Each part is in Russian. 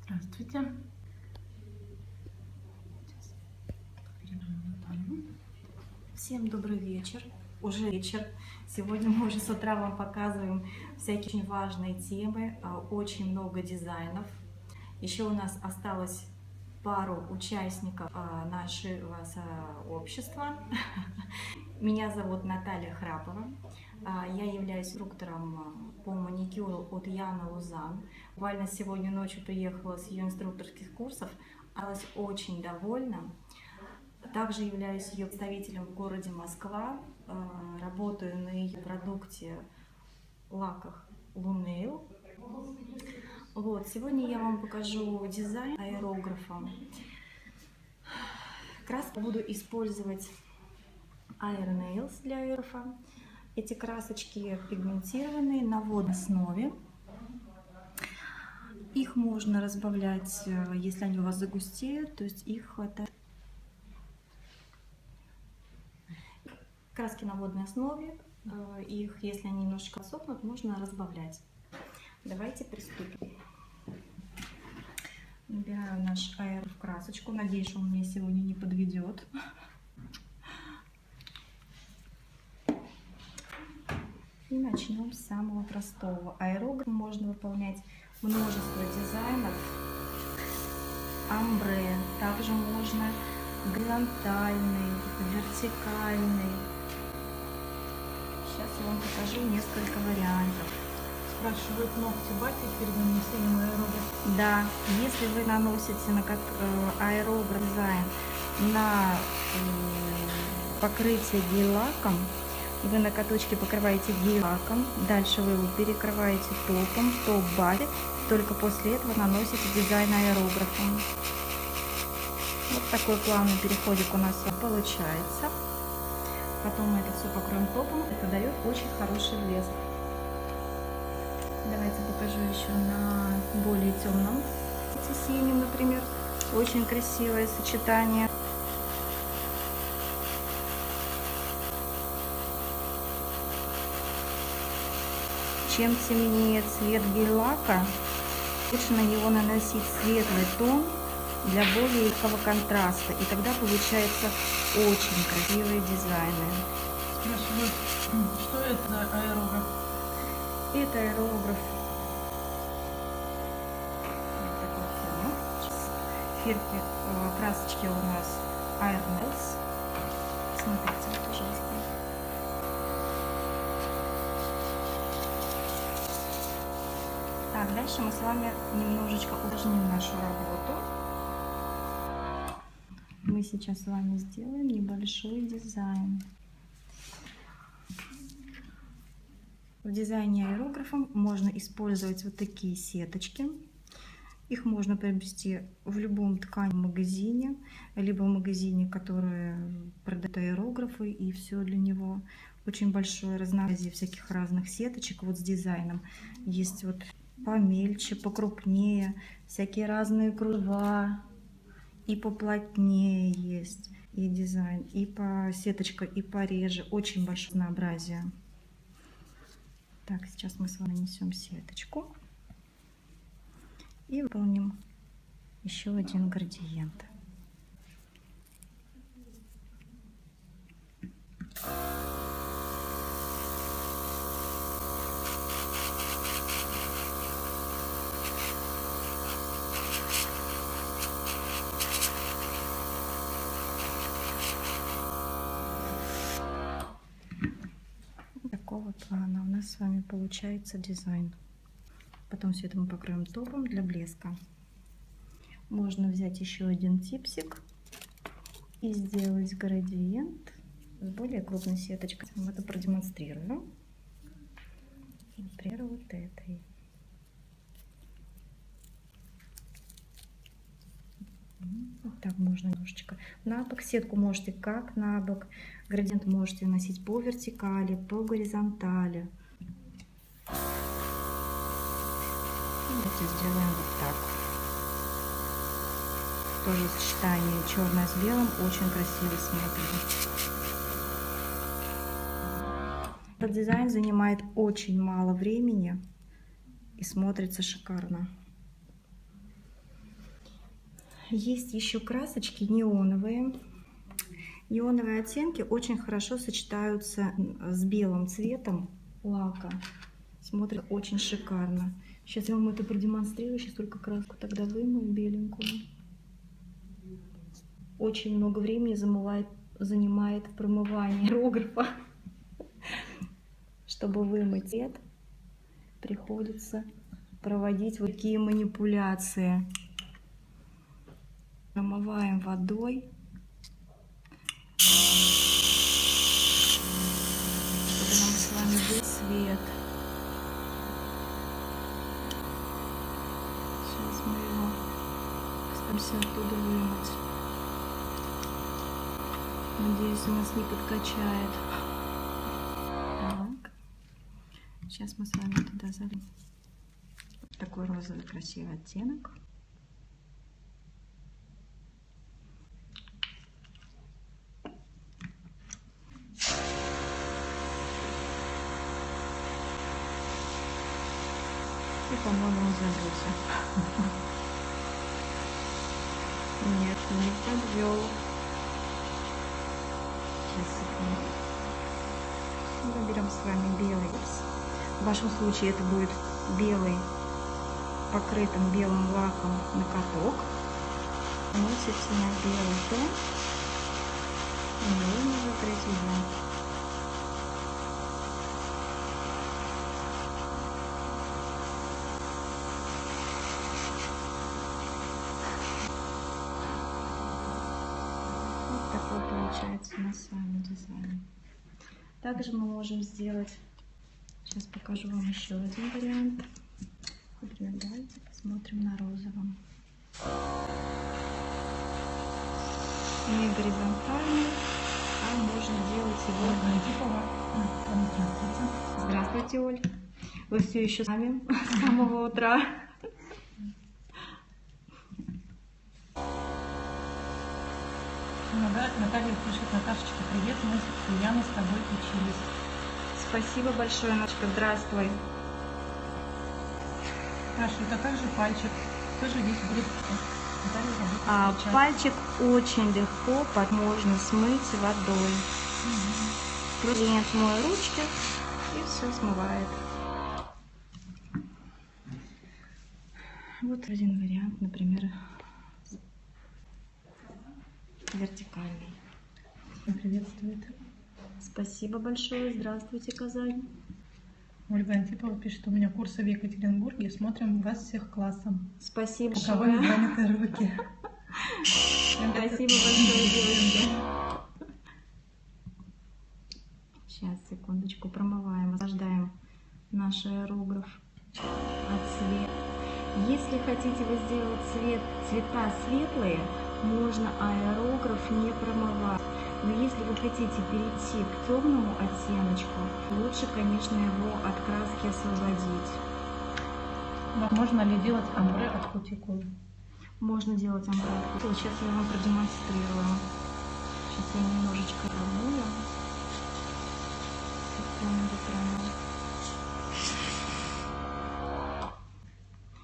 Здравствуйте. Всем добрый вечер. Уже вечер. Сегодня мы уже с утра вам показываем всякие очень важные темы, очень много дизайнов. Еще у нас осталось пару участников нашего сообщества. Меня зовут Наталья Храпова. Я являюсь инструктором по маникюру от Яны Лузан. Буквально сегодня ночью приехала с ее инструкторских курсов. Осталась очень довольна. Также являюсь ее представителем в городе Москва. Работаю на ее продукте лаках Lunail. Вот, сегодня я вам покажу дизайн аэрографом. Краску буду использовать Air Nails для аэрографа. Эти красочки пигментированные на водной основе. Их можно разбавлять, если они у вас загустеют, то есть их хватает. Краски на водной основе, их, если они немножечко сохнут, можно разбавлять. Давайте приступим. Набираю наш аэр в красочку. Надеюсь, что он меня сегодня не подведет. И начнем с самого простого. Аэрограф можно выполнять множество дизайнов. Амбре. Также можно горизонтальный, вертикальный. Сейчас я вам покажу несколько вариантов. Спрашивают, ногти батить перед нанесением аэрографа? Да, если вы наносите на аэрограф дизайн на покрытие гель-лаком, вы ноготочки покрываете гель-лаком, дальше вы его перекрываете топом, топ батит, только после этого наносите дизайн аэрографом. Вот такой плавный переходик у нас получается. Потом мы это все покроем топом, это дает очень хороший блеск. Давайте покажу еще на более темном синем, например. Очень красивое сочетание. Чем темнее цвет гель-лака, лучше на него наносить светлый тон для более яркого контраста. И тогда получается очень красивые дизайны. Спрашивают, что это за аэрограф? Это аэрограф. Фирки, красочки у нас Air Nails. Смотрите, пожалуйста. Так, дальше мы с вами немножечко усложним нашу работу. Мы сейчас с вами сделаем небольшой дизайн. В дизайне аэрографом можно использовать вот такие сеточки. Их можно приобрести в любом тканевом магазине, либо в магазине, который продает аэрографы и все для него. Очень большое разнообразие всяких разных сеточек вот с дизайном. Есть вот помельче, покрупнее, всякие разные кружева, и поплотнее есть и дизайн, и по сеточка, и пореже. Очень большое разнообразие. Так, сейчас мы с вами нанесем сеточку и выполним еще один градиент. Такого плана у нас с вами получается дизайн. Потом все это мы покроем топом для блеска. Можно взять еще один типсик и сделать градиент с более крупной сеточкой. Я вам это продемонстрирую. Например, вот этой. Вот так можно немножечко. На бок сетку можете как на бок. Градиент можете носить по вертикали, по горизонтали. Давайте сделаем вот так. Тоже сочетание черное с белым очень красиво смотрится. Этот дизайн занимает очень мало времени и смотрится шикарно. Есть еще красочки неоновые. Неоновые оттенки очень хорошо сочетаются с белым цветом лака. Смотрится очень шикарно. Сейчас я вам это продемонстрирую. Сейчас только краску тогда вымою беленькую. Очень много времени занимает промывание аэрографа. Чтобы вымыть цвет, приходится проводить вот такие манипуляции. Промываем водой, чтобы нам с вами был цвет. Сейчас мы его постараемся оттуда вымыть. Надеюсь, у нас не подкачает. Так. Сейчас мы с вами туда зальем такой розовый красивый оттенок. И, по-моему, он забылся. Нет, не подвел. Сейчас, секунду. Выберем с вами белый. В вашем случае это будет белый, покрытым белым лаком на каток. Наносите на белый тон и нужно закрыть его. Вот такой получается у нас с вами дизайн. Также мы можем сделать, сейчас покажу вам еще один вариант. Например, давайте посмотрим на розовом. Не горизонтальный, а можно делать его. Здравствуйте, Оль. Вы все еще с нами с самого утра. Наталья пишет: Наташечка, привет, мы с Ульяной с тобой учились. Спасибо большое, Наташка, здравствуй. Спрашивают, а как же пальчик? Тоже здесь будет. Пальчик очень легко можно смыть водой. Клиент моет ручки и все смывает. Вот один вариант, например, вертикальный. Приветствует. Спасибо большое. Здравствуйте, Казань. Ольга Антипова пишет: у меня курсы в Екатеринбурге, смотрим вас всех классом. Спасибо У кого не большое. заняты руки. Спасибо большое, девочки. Сейчас, секундочку, промываем, охлаждаем наш аэрограф от цвета. Если хотите вы сделать цвета светлые, можно аэрограф не промывать. Но если вы хотите перейти к темному оттеночку, лучше, конечно, его от краски освободить. Можно ли делать омбре от кутикулы? Можно делать омбре от кутикулы. Сейчас я вам продемонстрирую. Сейчас я немножечко промою.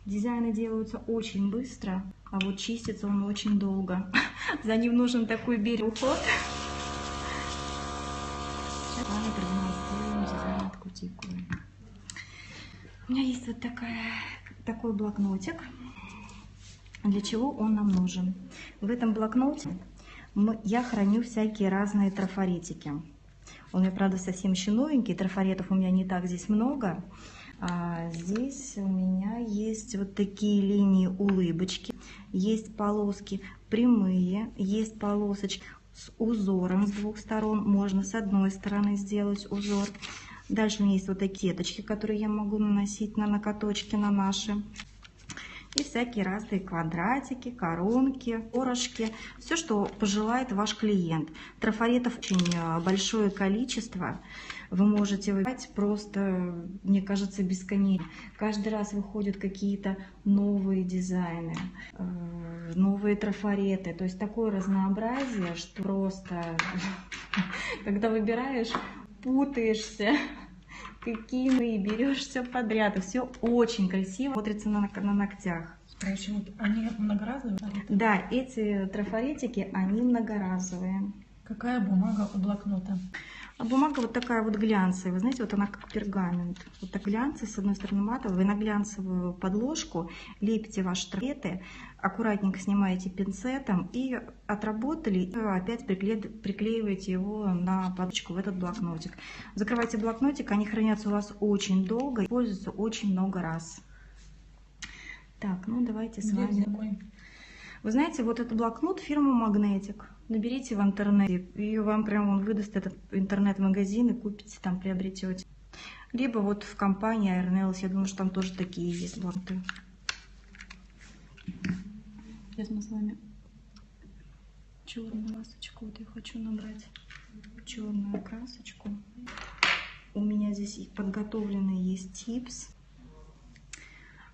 Дизайны делаются очень быстро, а вот чистится он очень долго. За ним нужен такой бережный уход. Сейчас с вами продемонстрируем дизайн от кутикулы. У меня есть вот такой блокнотик. Для чего он нам нужен? В этом блокноте я храню всякие разные трафаретики. Он у меня, правда, совсем еще новенький, трафаретов у меня не так здесь много. Здесь у меня есть вот такие линии улыбочки, есть полоски прямые, есть полосочки с узором с двух сторон, можно с одной стороны сделать узор. Дальше у меня есть вот такие сеточки, которые я могу наносить на ноготочки на наши. И всякие разные квадратики, коронки, корошки, все, что пожелает ваш клиент. Трафаретов очень большое количество. Вы можете выбирать просто, мне кажется, бесконечно. Каждый раз выходят какие-то новые дизайны, новые трафареты. То есть такое разнообразие, что просто, когда выбираешь, путаешься. Какие берешь все подряд, и все очень красиво смотрится на ногтях. В общем, они многоразовые? Да, эти трафаретики, они многоразовые. Какая бумага у блокнота? А бумага вот такая вот глянцевая, вы знаете, вот она как пергамент. Вот так глянцевая, с одной стороны матовая, вы на глянцевую подложку лепите ваши трафареты, аккуратненько снимаете пинцетом и отработали, и опять приклеиваете его на подложку в этот блокнотик. Закрывайте блокнотик, они хранятся у вас очень долго, используются очень много раз. Так, ну давайте с вами. Вы знаете, вот этот блокнот фирмы Magnetic. Наберите в интернете, и вам прям он выдаст этот интернет-магазин, и купите там, приобретете. Либо вот в компании Airnails, я думаю, что там тоже такие есть блокноты. Сейчас мы с вами черную красочку, вот я хочу набрать черную красочку. У меня здесь подготовленный есть типс.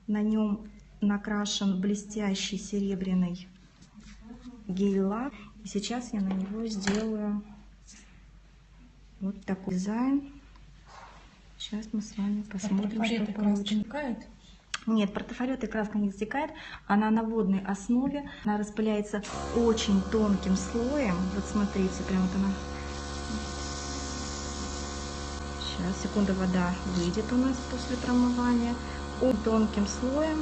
На нем накрашен блестящий серебряный гель-лак. И сейчас я на него сделаю вот такой дизайн. Сейчас мы с вами посмотрим, что получится. Нет, протофорет и краска не стекает. Она на водной основе. Она распыляется очень тонким слоем. Вот смотрите, прям вот она. Сейчас, секунду, вода выйдет у нас после промывания. Очень тонким слоем.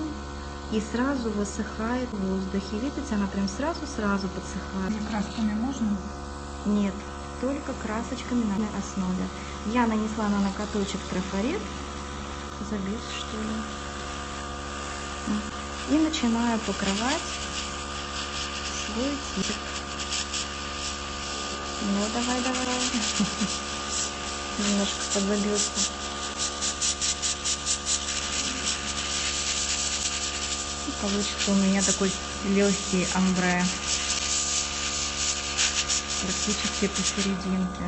И сразу высыхает в воздухе. Видите, она прям сразу подсыхает. И красками можно? Нет, только красочками на основе. Я нанесла на ноготочек трафарет. Забит, что ли. И начинаю покрывать свой тип. Ну, давай. Немножко подзабился. Получится у меня такой легкий омбре, практически посерединке.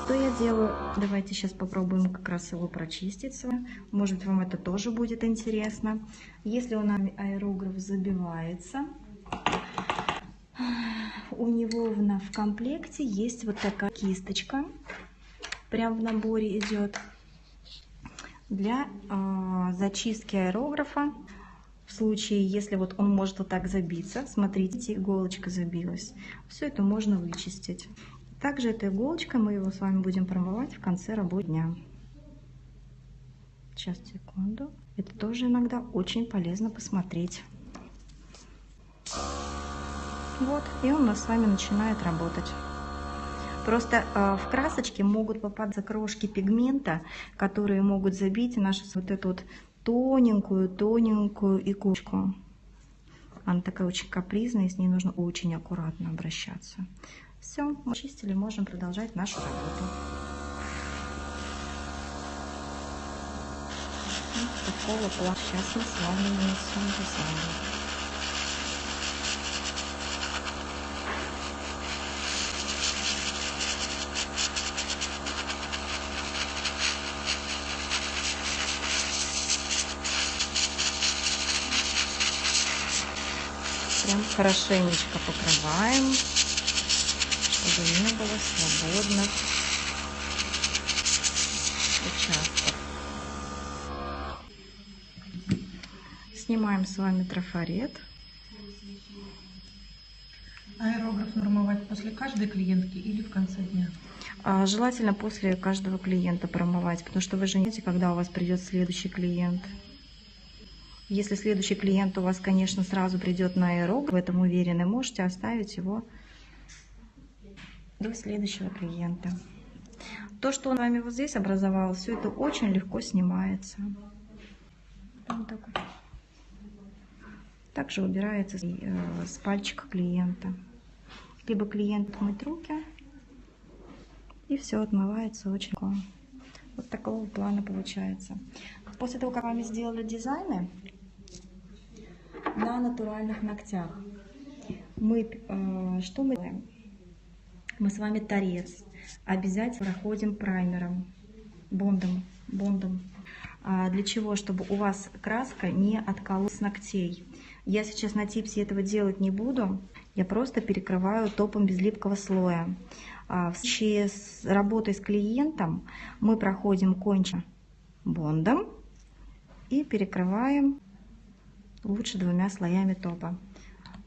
Что я делаю? Давайте сейчас попробуем как раз его прочистить. Может быть, вам это тоже будет интересно. Если у нас аэрограф забивается, у него в комплекте есть вот такая кисточка, прям в наборе идет. Для зачистки аэрографа, в случае, если вот он может вот так забиться, смотрите, иголочка забилась, все это можно вычистить. Также этой иголочкой мы его с вами будем промывать в конце рабочего дня. Сейчас, секунду. Это тоже иногда очень полезно посмотреть. Вот, и он у нас с вами начинает работать. Просто в красочке могут попадаться крошки пигмента, которые могут забить нашу вот эту вот тоненькую иголочку. Она такая очень капризная, с ней нужно очень аккуратно обращаться. Все, мы чистили, можем продолжать нашу работу. Вот такого плана. Сейчас мы с вами нанесем дизайн. Прям хорошенечко покрываем, чтобы не было свободных участков. Снимаем с вами трафарет. Аэрограф промывать после каждой клиентки или в конце дня? Желательно после каждого клиента промывать, потому что вы же не знаете, когда у вас придет следующий клиент. Если следующий клиент у вас, конечно, сразу придет на аэрограф, в этом уверены, можете оставить его до следующего клиента. То, что он с вами вот здесь образовал, все это очень легко снимается. Вот так вот. Также убирается с пальчика клиента. Либо клиент мыть руки, и все отмывается очень легко. Вот такого плана получается. После того, как вами сделали дизайны на натуральных ногтях, что мы делаем? Мы с вами торец обязательно проходим праймером, бондом. Для чего? Чтобы у вас краска не откололась с ногтей. Я сейчас на типсе этого делать не буду. Я просто перекрываю топом без липкого слоя. В случае с работой с клиентом мы проходим кончик бондом и перекрываем лучше 2 слоями топа.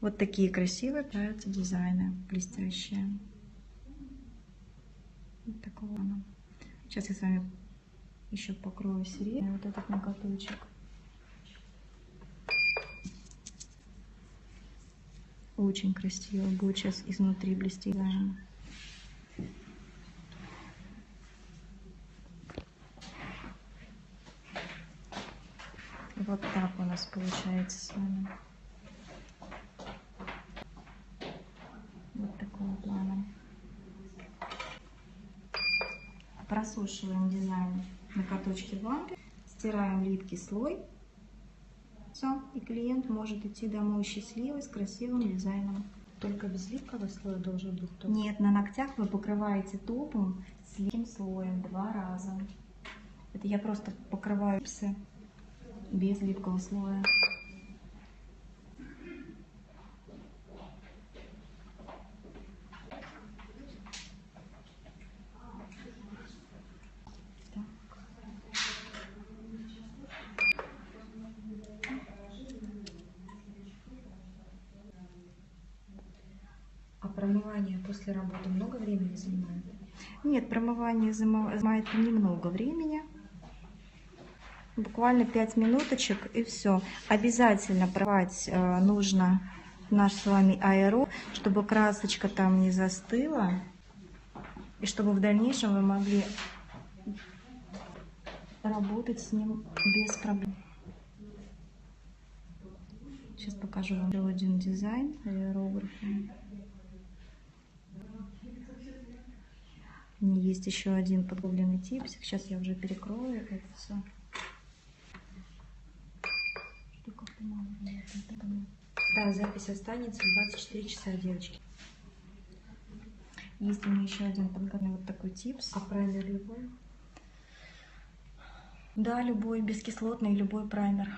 Вот такие красивые получаются дизайны, блестящие. Вот такого. Сейчас я с вами еще покрою сиренью вот этот ноготочек. Очень красиво будет сейчас изнутри блестеть. Вот так у нас получается с вами. Вот такого плана. Просушиваем дизайн ноготочки в лампе, стираем липкий слой. Все, и клиент может идти домой счастливый с красивым дизайном. Только без липкого слоя должен быть топ? Нет, на ногтях вы покрываете топом с липким слоем 2 раза. Это я просто покрываю псы без липкого слоя. А промывание после работы много времени занимает? Нет, промывание занимает немного времени. Буквально 5 минуточек и все. Обязательно промывать нужно наш с вами аэрол, чтобы красочка там не застыла. И чтобы в дальнейшем вы могли работать с ним без проблем. Сейчас покажу вам еще один дизайн аэрографом. У меня есть еще один подготовленный типсик. Сейчас я уже перекрою это все. Да, запись останется в 24 часа, девочки. Есть у меня еще один подготовленный вот такой типс. А праймер любой? Да, любой, бескислотный, любой праймер.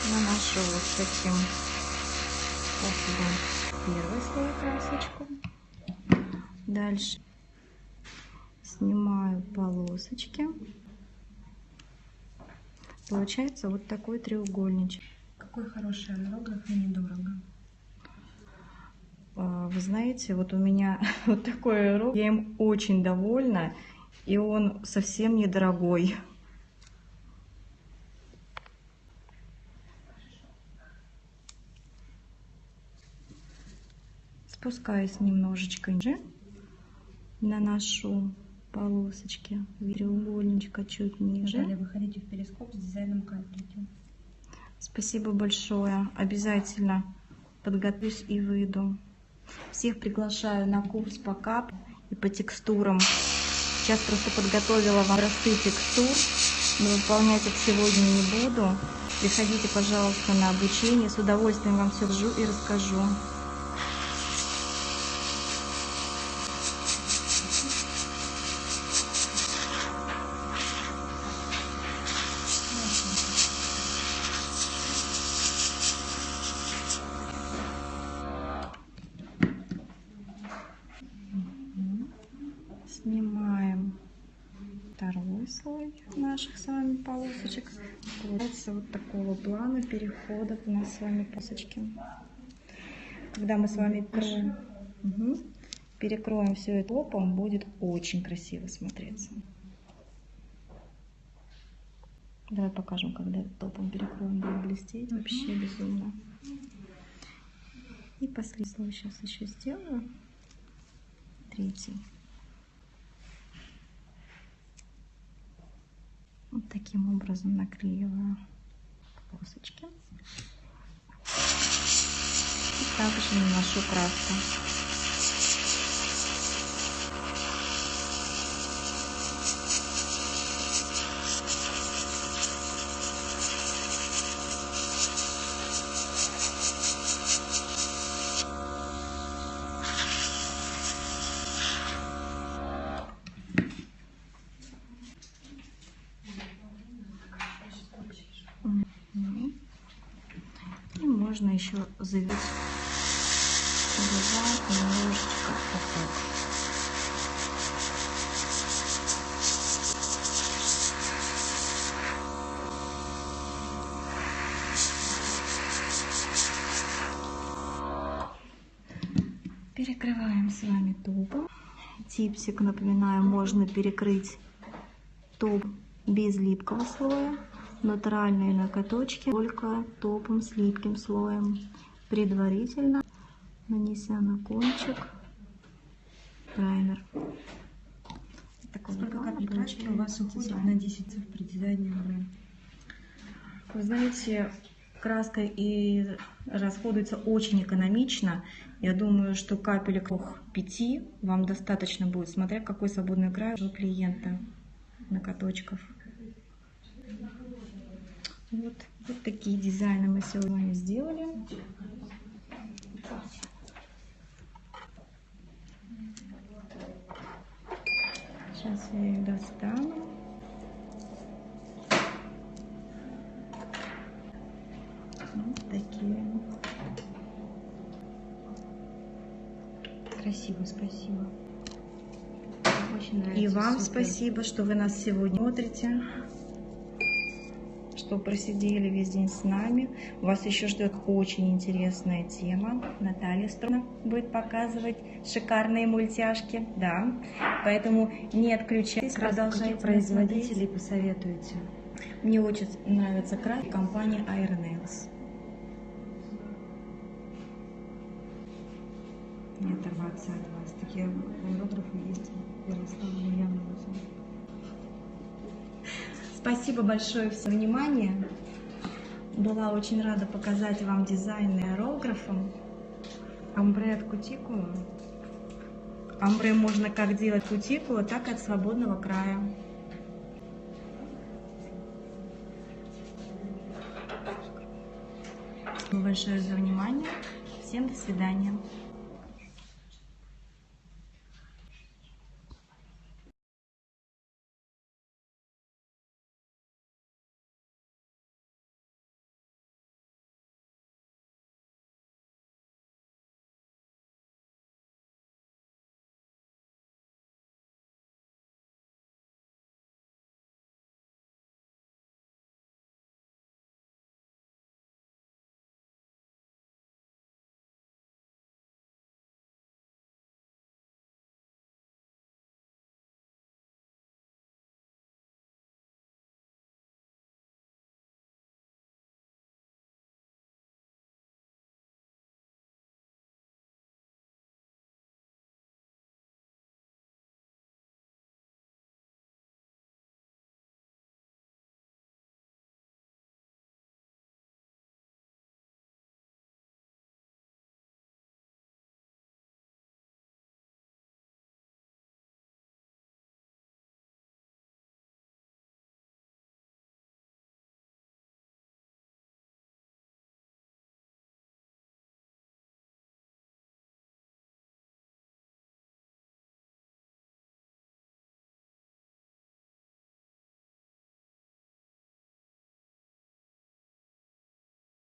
Наношу вот таким способом первый слой красочку. Дальше снимаю полосочки. Получается вот такой треугольничек. Какой хороший аэрограф и недорого. Вы знаете, вот у меня вот такой аэрограф, я им очень довольна, и он совсем недорогой. Спускаюсь немножечко ниже, наношу полосочки треугольничка чуть ниже. Далее выходите в перископ с дизайном капельки. Спасибо большое. Обязательно подготовлюсь и выйду. Всех приглашаю на курс по кап и по текстурам. Сейчас просто подготовила вам образцы текстур, но выполнять их сегодня не буду. Приходите, пожалуйста, на обучение. С удовольствием вам все расскажу и расскажу. Снимаем второй слой наших с вами полосочек. Получается вот такого плана перехода у нас с вами полосочки. Когда мы с вами кроем. перекроем все это топом, будет очень красиво смотреться. Давай покажем, когда топом перекроем, будет блестеть вообще безумно. И последний слой сейчас еще сделаю. Третий. Вот таким образом наклеиваю полосочки. И также наношу краску. И можно еще завязать немножечко вот. Перекрываем с вами топом. Типсик, напоминаю, можно перекрыть топ без липкого слоя. Натуральные ноготочки только топом с липким слоем, предварительно нанеся на кончик праймер. Сколько капель краски у вас уходит на 10 при дизайне омбре? Вы знаете, краска и расходуется очень экономично. Я думаю, что капелек 5 вам достаточно будет, смотря какой свободный край у клиента ноготочков. Вот такие дизайны мы сегодня сделали. Сейчас я их достану. Вот такие. Красиво, спасибо. Очень нравится. И вам супер. спасибо, что вы нас сегодня смотрите, что просидели весь день с нами. Вас еще ждет очень интересная тема. Наталья Строна будет показывать шикарные мультяшки. Да, поэтому не отключайтесь, продолжайте Производителей посоветуете? Мне очень нравится краска компании Iron Nails. Не оторваться от вас. Такие фотографы есть в Ярославле, явно нужны. Спасибо большое за внимание. Была очень рада показать вам дизайн аэрографом. Омбре от кутикулы? Омбре можно как делать кутикулу, так и от свободного края. Спасибо большое за внимание. Всем до свидания.